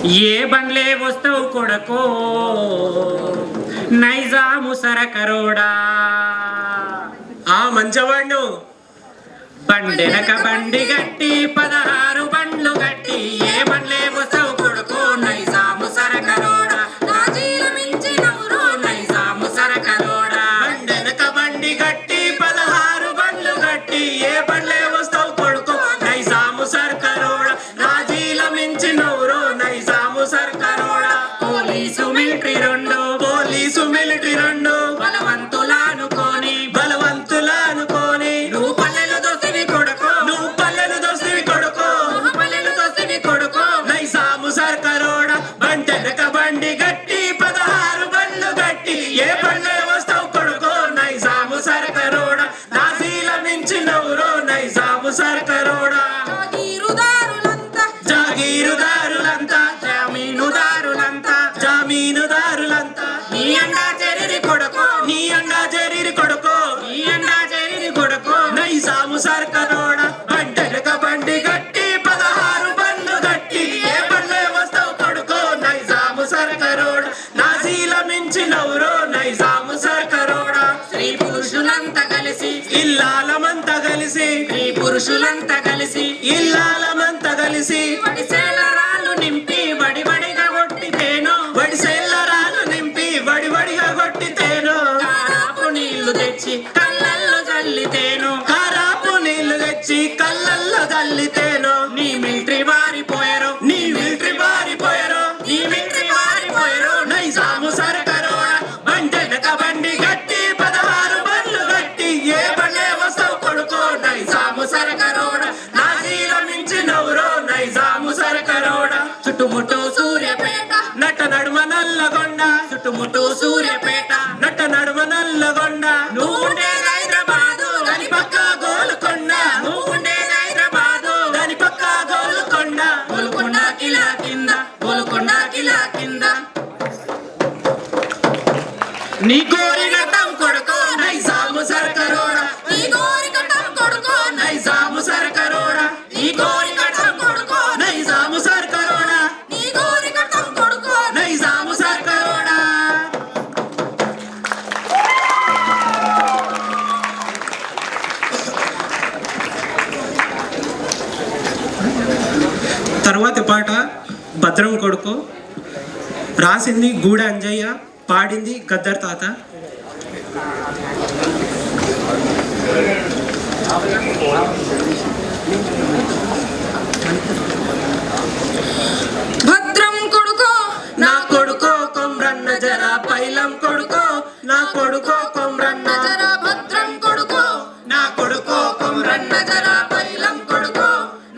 ఏ బండ్లే వస్తావు కొడకో నైజాము సరకరోడా. ఆ మంచవాడు బండెనక బండి గట్టి 16 బండ్లు గట్టి ఏ బండ్లే వస్తావు కొడకో నైజాము సరకరోడా. రాజీల మించి నవ్వురో నైజాము సరకరోడా. బండెనక బండి గట్టి 16 బండ్లు గట్టి ఏ బండ్లే వస్తావు కొడుకో నైజాము సర్కరోడా. రాజీల మించి నవ్వురో నైజాము సర్కరోడా. పోలీసు మిలిటరీ రెండు బలవంతులానుకోని నువ్వు పల్లెలు దోసివి కొడుకో నైజాము సర్కరోడా. బండెనక బండి గట్టి 16 బండ్లు గట్టి ఏ బండ్లే వస్తావు కొడుకో నైజాము సర్కరోడా. రాజీల మించి నవ్వురో నైజాము సర్కరోడా. జాగీరుదారులంతా జామీనుదారులంతా నీ అండా చెరిరి కొడకో నైజాము సర్కరోడా. బండెనక బండి గట్టి 16 బండ్లు గట్టి ఏ బండ్లే వస్తావు కొడుకో నైజాము సర్కరోడా. నాజీల మించి నవ్వురో నైజాము సర్కరోడా. స్త్రీ పురుషులంతా కలిసి ఇల్లాలమంతా కలిసి వడిసేల రాళ్ళు నింపి వడివడిగా కొట్టితేనో కారాపు నీళ్లు తెచ్చి కళ్ళల్లో జల్లితేనో నీ మిలిటరీ వారిపోయారో నైజాము సర్కరోడా. బండెనక బండి గట్టి 16 బండ్లు గట్టి ఏ బండ్లే వస్తావు కొడుకో నైజాము సర్కరోడా. నాజీల మించి నవ్వురో నైజాము సర్కరోడా. చుట్టుముట్టు సూర్యపేట నట్ట నడుమ నల్లగొండ నట్ట నడుమ నల్లగొండ. నువ్వు ఉండేది హైదరాబాదు దాని పక్క గోల్కొండ గోల్కొండ కిలా కింద నీ గోరి గట్టం కొడుకో నైజాము సర్కరోడా. నైజాము సర్కరోడా. నైజాము సర్కరోడా. నైజాము సర్కరోడా. తర్వాతి పాట భద్రం కొడుకు. రాసింది గూడ అంజయ్య, పాడింది గద్దర్ తాత. భద్రం కొడుకో నా కొడుకో కొమ్రన్న జరా పైలం కొడుకో నా కొడుకో కొమ్రన్న జరా భద్రం కొడుకో నా కొడుకో కొమ్రన్న జరా పైలం కొడుకో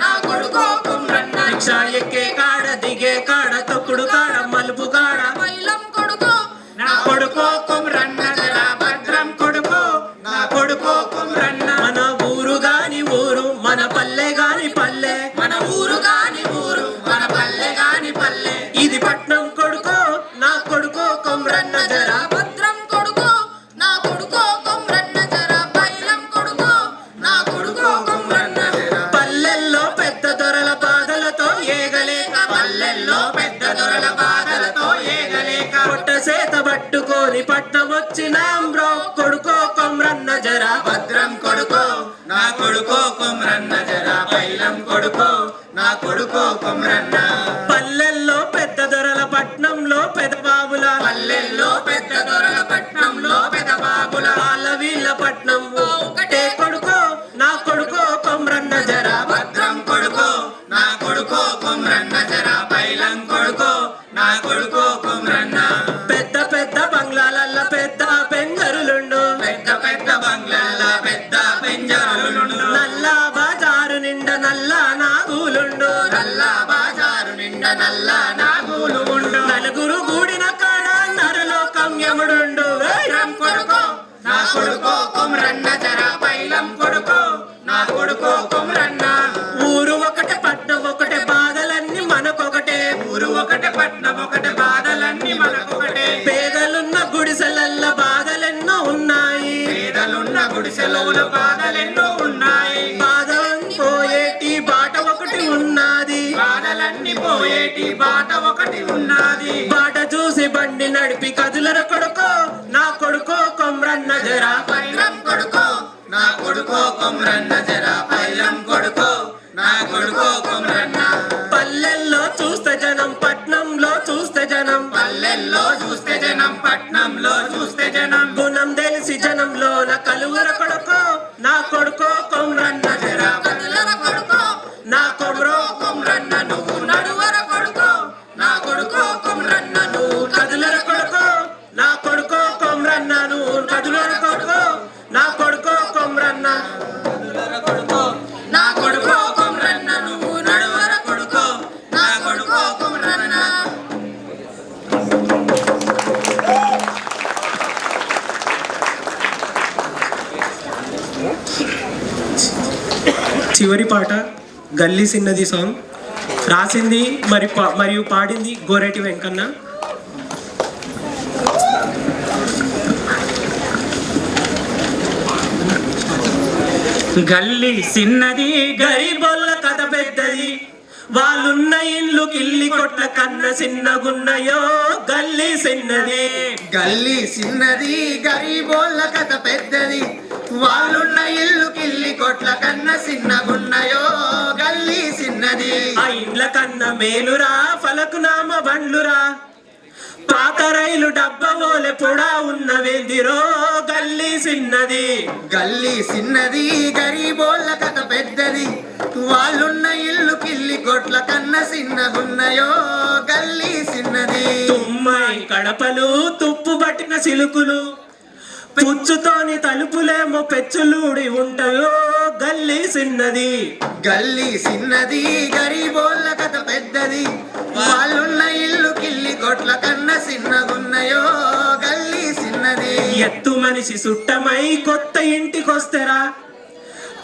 నా కొడుకో కొమ్రన్న రిక్షా ఎక్కే కాడ దిగే కాడ తొక్కుడు కాడ మలుపు కాడ పైలం కొడుకో నా కొడుకో కొమ్రన్న జరా భద్రం కొడుకో నా కొడుకో కొమ్రన్న. మన ఊరు గాని ఊరు మన పల్లె గాని పల్లె మన ఊరు గాని ఊరు మన పల్లె గాని పల్లె ఇది పట్నం కొడుకో నా కొడుకో కొమ్రన్న జరా భద్రం కొడుకో నా కొడుకో కొమ్రన్న జరా పైలం కొడుకో నా కొడుకో కొమ్రన్న పల్లెల్లో పెద్ద దొరల బాధలతో ఏగలేక పొట్ట సేత పట్టుకొని పట్నం వచ్చినాం బ్రో కొడుకో కొమ్రన్న జరా భద్రం కొడుకో నా కొడుకో కొమ్రన్న జరా పైలం కొడుకో నా కొడుకో కొమ్రన్న. పల్లెల్లో పెద్ద దొరల పట్నంలో పెదబాబుల పల్లెల్లో పెద్ద దొరల పట్నంలో పెద్ద బాబుల వీళ్ళ పట్నం ఒకటే కొడుకో నా కొడుకో కొమ్రన్న జరా భద్రం కొడుకో నా కొడుకో కొమ్రన్న జరా పైలం కొడుకో నా కొడుకో కొమ్రన్న. పెద్ద పెద్ద బంగ్లాలల్ల పెద్ద పెంజరులుండు పెద్ద బంగ్లాల పెద్ద పెంజరులుండు నల్ల బాజారు నిండా నల్ల నాగులుండు నల్ల బాజారు నిండా నల్ల నాగులు ఉండు నలుగురు గూడిన కాడ నరలోకం యముడుండు. భద్రం కొడుకో నా కొడుకో కొమ్రన్న జరా పైలం కొడుకో నా కొడుకో కొమ్రన్న ఊరు ఒకటే పట్నం ఒకటే బాధలన్నీ మనకొకటే ఊరు ఒకటే పట్నం ఒకటే బాధలన్నీ మనకొకటే పేదలున్న గుడిసెలల్ల బాధలెన్నో ఉన్నాయి పేదలున్న గుడిసెలవుల బాధలెన్నో ఉన్నాయి బాధలన్నీ పోయేటి బాట ఒకటి ఉన్నది బాధలన్నీ పోయేటి బాట ఒకటి ఉన్నది. బాట చూసి బండి నడిపి కదులర కొడుకో నా కొడుకో కొమ్రన్న జరా పైలం కొడుకో నా కొడుకో కొమ్రన్న జరా పైలం కొడుకో నా కొడుకో కొమ్రన్న. పల్లెల్లో చూస్తే జనం పట్నంలో చూస్తే జనం పల్లెల్లో చూస్తే జనం పట్నంలో చూస్తే జనం గుణం తెలిసి జనంలో నా కలువర కొడుకో నా కొడుకో కొమ్రన్న జరా కదులర కొడుకో నా కొమ్రో కొమ్రన్న నువ్వు నడువర కొడుకో నా కొడుకో కొమ్రన్న నువ్వు కదులర కొడుకో నా కొడుకో కొమ్రన్న నువ్వు కదులర కొడుకో నా కొడుకో కొమ్రన్న కొడుకో నా కొడుకో కొమ్రన్న నువ్వు నడువర కొడుకో నా కొడుకో కొమ్రన్న. చివరి పాట గల్లీ సిన్నది సాంగ్ రాసింది మరియు పాడింది గోరేటి వెంకన్న. గల్లీ సిన్నది గరీబోళ్ళ కథ పెద్దది వాళ్ళున్న ఇల్లు కిల్లి కొట్ల కన్న సిన్నగున్నయో గల్లీ సిన్నది. గల్లీ సిన్నది గరీబోళ్ళ కథ పెద్దది వాళ్ళున్న ఇల్లు కిల్లి కొట్ల కన్న సిన్నగున్నయో గల్లీ సిన్నది. ఆ ఇండ్ల కన్న మేలురా ఫలకునామ బండ్లురా పాత రైలు డబ్బవోలె పొడా ఉన్నవేందిరో గల్లీ సిన్నది. గల్లీ సిన్నది గరీబోళ్ళ కథ పెద్దది వాళ్ళున్న ఇల్లు కిల్లి కొట్ల కన్న సిన్నగున్నయో గల్లీ సిన్నది. తుమ్మై కడపలు తుప్పు పట్టిన సిలుకులు పుచ్చుతోని తలుపులేమో పెచ్చులూడి ఉంటాయో గల్లీ సిన్నది. గల్లీ సిన్నది గరీబోళ్ళ కథ పెద్దది వాళ్ళున్న ఇల్లు కిల్లి కొట్ల కన్న సిన్నగున్నయో గల్లీ సిన్నది. ఎత్తు మనిషి సుట్టమై కొత్త ఇంటికొస్తేరా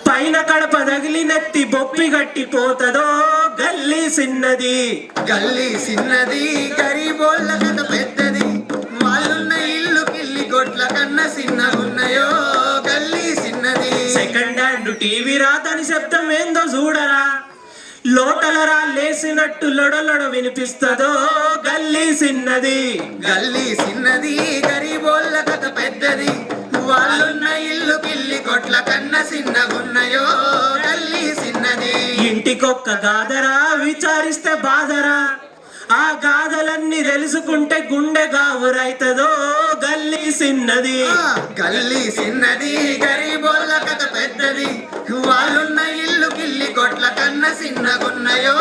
పైన కడప తగిలి నెత్తి బొప్పి గట్టిపోతదో గల్లీ సిన్నది. గల్లీ సిన్నది గరీబోళ్ళ కథ పెద్దది వాళ్ళున్న ఇల్లు కిల్లి కొట్ల కన్న సిన్నగున్నయో గల్లీ సిన్నది. సెకండ్ హ్యాండ్ టీవీ రాదని శబ్దం ఏందో చూడరా లోటలరా లేసినట్టు లొడలొడ వినిపిస్తదో గల్లీ సిన్నది. గల్లీ సిన్నది గరీబోళ్ళ కథ పెద్దది వాళ్ళున్న ఇల్లు కిల్లి కొట్ల కన్న సిన్నగున్నయో గల్లీ సిన్నది. ఇంటికొక్క గాదరా విచారిస్తే బాధరా ఆ గాథలన్నీ తెలుసుకుంటే గుండె గావురైతదో గల్లీ సిన్నది. గల్లీ సిన్నది గరీబోళ్ళ కథ పెద్దది వాళ్ళున్న ఇల్లు కిల్లి కొట్ల కన్న సిన్నగున్నయో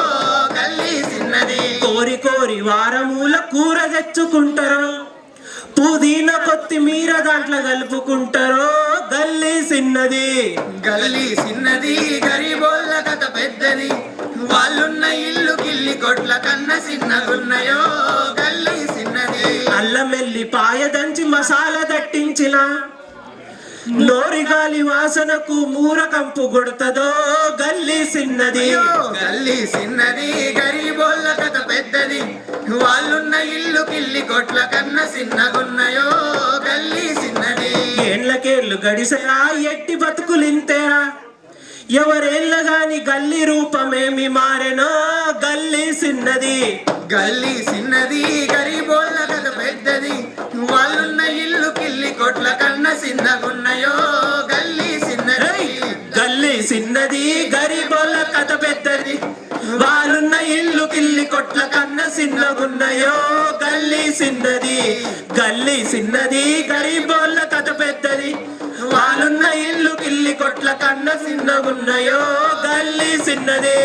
గల్లీ సిన్నది. కోరి కోరి వారమూల కూర తెచ్చుకుంటారో పుదీనా కొత్తిమీర దాంట్లో కలుపుకుంటారో గల్లీ సిన్నది. గల్లీ సిన్నది గరీబోళ్ళ కథ పెద్దది వాళ్ళున్న ఇల్లు కిల్లి కొట్ల కన్న సిన్నగున్నయో గల్లీ సిన్నది. అల్లమెల్లి పాయదంచి మసాలా దట్టించిన నోరిగాలి వాసనకు మూరకంపు కొడుతుందో గల్లీ సిన్నది. గల్లీ సిన్నది గరీబోళ్ళ కథ పెద్దది వాళ్ళున్న ఇల్లు కిల్లి కొట్ల కన్న సిన్నగున్నయో గల్లీ సిన్నది. ఏళ్ళకేళ్ళు గడిసరా ఎట్టి బతుకులింతేరా ఎవరేళ్ళ గాని గల్లీ రూపమేమి మారెనో గల్లీ సిన్నది. గల్లీ సిన్నది గరీబోళ్ళ కథ పెద్దది వాళ్ళున్న ఇల్లు కిల్లి కొట్ల కన్న సిన్నగున్నయో గల్లీ సిన్నది. గల్లీ సిన్నది గరీబోళ్ళ కథ పెద్దది వాళ్ళున్న ఇల్లు కిల్లి కొట్ల కన్న సిన్నగున్నయో గల్లీ సిన్నది. గల్లీ సిన్నది గరీబోళ్ళ కథ పెద్దది వాళ్ళున్న ఇల్లు కిల్లి కొట్ల కన్న సిన్నగున్నయో గల్లీ సిన్నది.